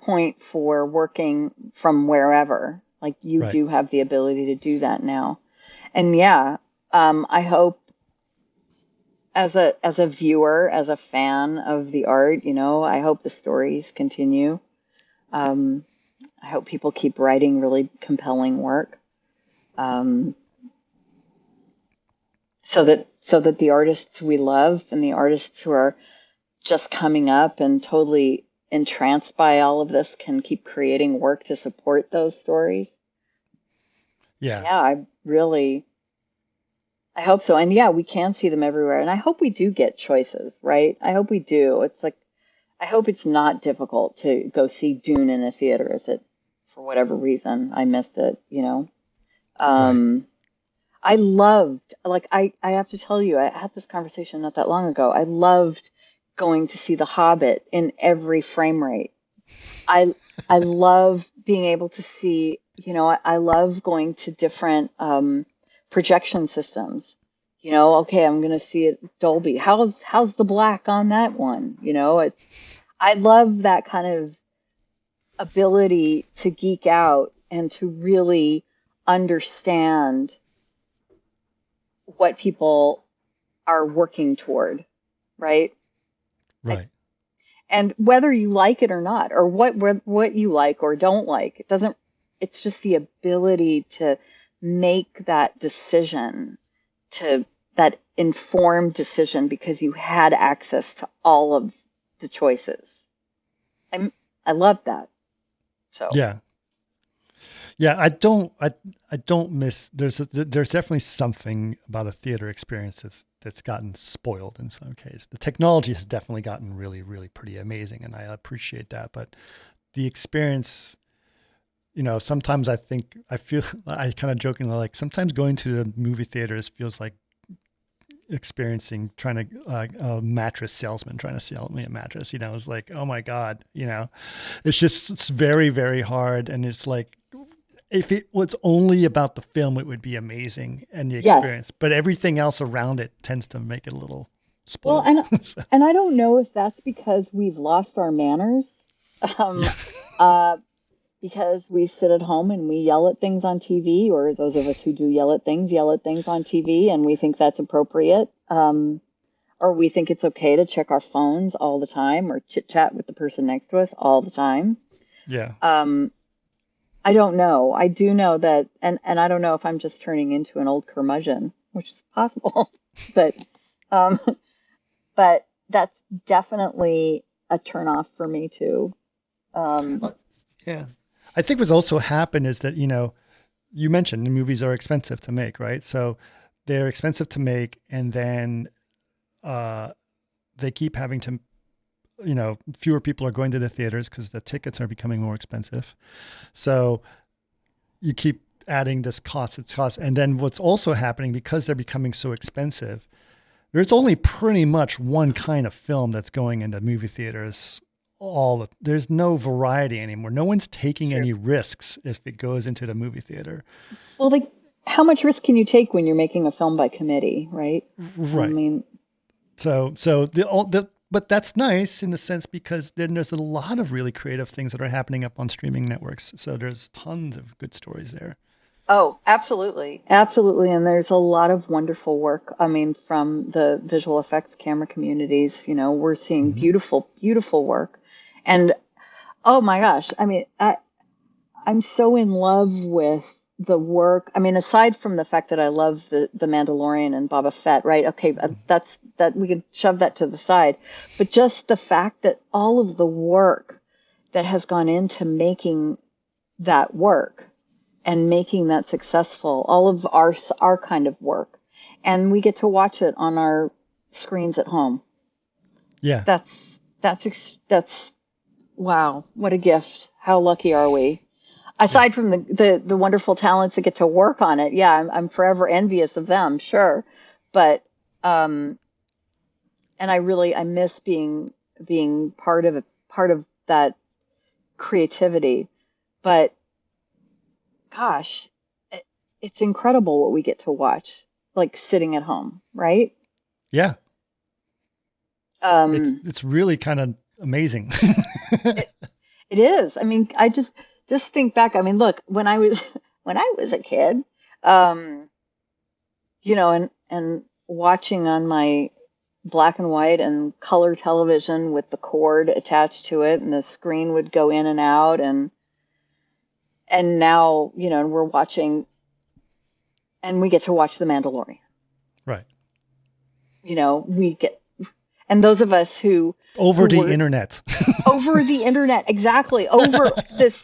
Speaker 4: point for working from wherever. Like you
Speaker 1: Right.
Speaker 4: do have the ability to do that now. And yeah, I hope as a viewer, as a fan of the art, I hope the stories continue. Um, I hope people keep writing really compelling work. Um, so that the artists we love and the artists who are just coming up and totally entranced by all of this can keep creating work to support those stories.
Speaker 1: Yeah.
Speaker 4: Yeah, I hope so. And yeah, we can see them everywhere. And I hope we do get choices, right? I hope we do. It's like, I hope it's not difficult to go see Dune in a theater. Is it, for whatever reason, I missed it.
Speaker 1: Right.
Speaker 4: Um, I loved, like, I have to tell you, I had this conversation not that long ago. I loved going to see The Hobbit in every frame rate. I I love being able to see, I love going to different projection systems. Okay, I'm gonna see it Dolby. How's the black on that one? I love that kind of ability to geek out and to really understand what people are working toward, right? I,
Speaker 1: Right.
Speaker 4: and whether you like it or not, or what you like or don't like, it doesn't. It's just the ability to make that decision, to that informed decision because you had access to all of the choices. I love that. So
Speaker 1: Yeah. Yeah, I don't miss. There's definitely something about a theater experience that's gotten spoiled in some case. The technology has definitely gotten really, really pretty amazing, and I appreciate that. But the experience, sometimes I feel I kind of jokingly, like, sometimes going to the movie theaters feels like experiencing trying to a mattress salesman trying to sell me a mattress. It's like, oh my god, it's very, very hard, and it's like, if it was only about the film, it would be amazing and the
Speaker 4: yes.
Speaker 1: experience. But everything else around it tends to make it a little
Speaker 4: Well,
Speaker 1: spoiled.
Speaker 4: and and I don't know if that's because we've lost our manners. Um, uh, because we sit at home and we yell at things on TV, or those of us who do yell at things on TV, and we think that's appropriate. Or we think it's okay to check our phones all the time or chit chat with the person next to us all the time.
Speaker 1: Yeah.
Speaker 4: Um, I don't know. I do know that, and I don't know if I'm just turning into an old curmudgeon, which is possible, but um, that's definitely a turnoff for me too. Um,
Speaker 1: Yeah. I think what's also happened is that, you mentioned the movies are expensive to make, right? So they're expensive to make, and then they keep having to, fewer people are going to the theaters because the tickets are becoming more expensive. So you keep adding this cost, and then what's also happening, because they're becoming so expensive, there's only pretty much one kind of film that's going into movie theaters. There's no variety anymore. No one's taking any risks if it goes into the movie theater.
Speaker 4: Well, how much risk can you take when you're making a film by committee, right?
Speaker 1: Right.
Speaker 4: I mean,
Speaker 1: but that's nice in the sense, because then there's a lot of really creative things that are happening up on streaming networks. So there's tons of good stories there.
Speaker 4: oh, absolutely. Absolutely. And there's a lot of wonderful work. I mean, from the visual effects camera communities, we're seeing beautiful, beautiful work. And oh my gosh, I mean, I'm so in love with the work. I mean, aside from the fact that I love the Mandalorian and Boba Fett, right? Okay, that we can shove that to the side. But just the fact that all of the work that has gone into making that work and making that successful, all of our kind of work, and we get to watch it on our screens at home.
Speaker 1: Yeah.
Speaker 4: That's wow, what a gift. How lucky are we? Aside from the wonderful talents that get to work on it, yeah, I'm forever envious of them, sure. But and I miss being part of that creativity. But gosh, it's incredible what we get to watch, like sitting at home, right?
Speaker 1: Yeah. It's really kind of amazing.
Speaker 4: It is. I mean, I just think back. I mean, look, when I was a kid, and watching on my black and white and color television with the cord attached to it, and the screen would go in and out, and now, we're watching, and we get to watch The Mandalorian.
Speaker 1: Right.
Speaker 4: And those of us who
Speaker 1: over the internet,
Speaker 4: exactly, over this,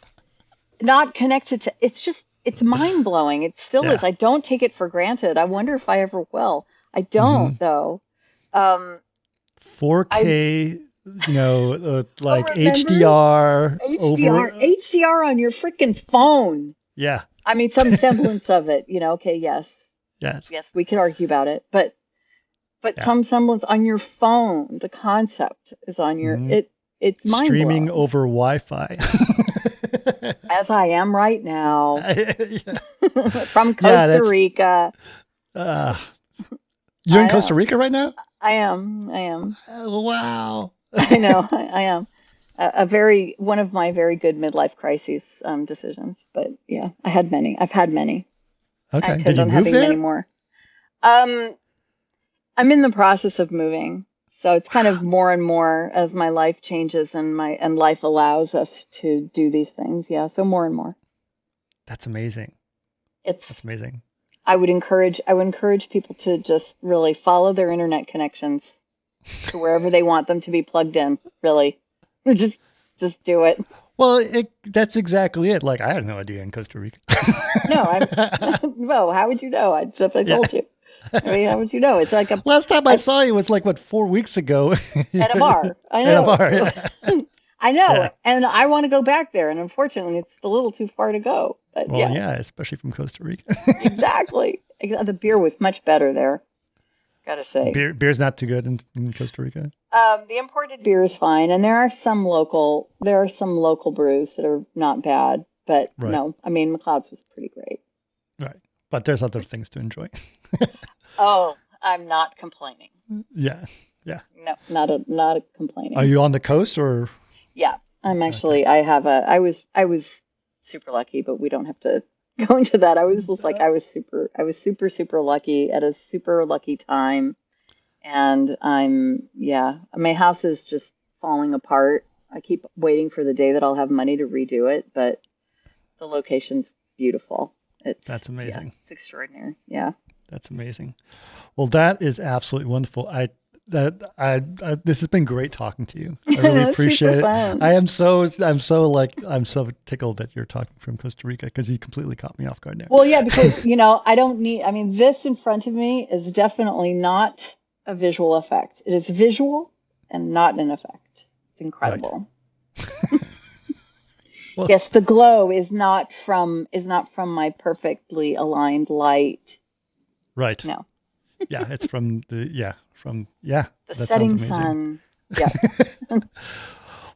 Speaker 4: not connected to, it's mind blowing. It still is. I don't take it for granted. I wonder if I ever will. I don't though.
Speaker 1: 4K, like HDR,
Speaker 4: HDR on your freaking phone.
Speaker 1: Yeah.
Speaker 4: I mean, some semblance of it, okay. Yes, we could argue about it, but some semblance on your phone. The concept is on your, it's mind-blowing.
Speaker 1: Streaming over Wi-Fi.
Speaker 4: As I am right now. From Costa Rica.
Speaker 1: You're in Costa Rica right now?
Speaker 4: I am.
Speaker 1: Oh, wow.
Speaker 4: I know, I am. One of my very good midlife crises decisions. But yeah, I've had many.
Speaker 1: Okay.
Speaker 4: I intend on having many more. I'm in the process of moving, so it's kind of more and more as my life changes and life allows us to do these things. Yeah, so more and more.
Speaker 1: That's amazing. That's amazing.
Speaker 4: I would encourage people to just really follow their internet connections to wherever they want them to be plugged in. Really, just do it.
Speaker 1: Well, that's exactly it. Like, I had no idea in Costa Rica.
Speaker 4: No, well, how would you know? I told you. I mean, how would you know? It's like
Speaker 1: last time I saı you was like 4 weeks ago
Speaker 4: at a bar. I know.
Speaker 1: At a bar, yeah.
Speaker 4: I know, and I want to go back there, and unfortunately, it's a little too far to go. But
Speaker 1: yeah, especially from Costa Rica.
Speaker 4: Exactly. The beer was much better there. Gotta say,
Speaker 1: beer's not too good in Costa Rica.
Speaker 4: The imported beer is fine, and there are some local brews that are not bad. But no, I mean, McLeod's was pretty great.
Speaker 1: Right, but there's other things to enjoy.
Speaker 4: Oh, I'm not complaining.
Speaker 1: Yeah.
Speaker 4: No, not complaining.
Speaker 1: Are you on the coast or?
Speaker 4: Yeah, I'm actually. Okay. I was super lucky, but we don't have to go into that. I was just like I was super lucky at a super lucky time, and my house is just falling apart. I keep waiting for the day that I'll have money to redo it, but the location's beautiful.
Speaker 1: That's amazing.
Speaker 4: It's extraordinary. Yeah.
Speaker 1: That's amazing. Well, that is absolutely wonderful. This has been great talking to you. I really appreciate it.
Speaker 4: Fun.
Speaker 1: I'm so tickled that you're talking from Costa Rica because you completely caught me off guard there.
Speaker 4: Well, yeah, because this in front of me is definitely not a visual effect. It is visual and not an effect. It's incredible.
Speaker 1: Right. Well,
Speaker 4: yes, the glow is not from my perfectly aligned light.
Speaker 1: right.
Speaker 4: No.
Speaker 1: Yeah, it's from the
Speaker 4: The setting sun. Yeah.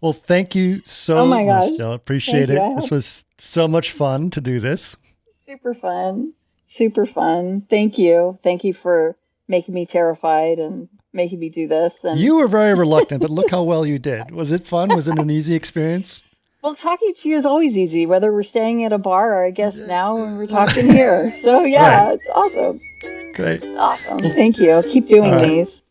Speaker 1: Well, thank you so
Speaker 4: my
Speaker 1: much,
Speaker 4: gosh.
Speaker 1: Jill. Appreciate
Speaker 4: Thank
Speaker 1: it.
Speaker 4: you.
Speaker 1: This was so much fun to do this.
Speaker 4: Super fun. Super fun. Thank you. Thank you for making me terrified and making me do this. And
Speaker 1: You were very reluctant, but look how well you did. Was it fun? Was it an easy experience?
Speaker 4: well, talking to you is always easy, whether we're staying at a bar or I guess now when we're talking here. So yeah,
Speaker 1: Right.
Speaker 4: It's awesome.
Speaker 1: Great.
Speaker 4: Awesome. Thank you. Keep doing
Speaker 1: All right.
Speaker 4: these.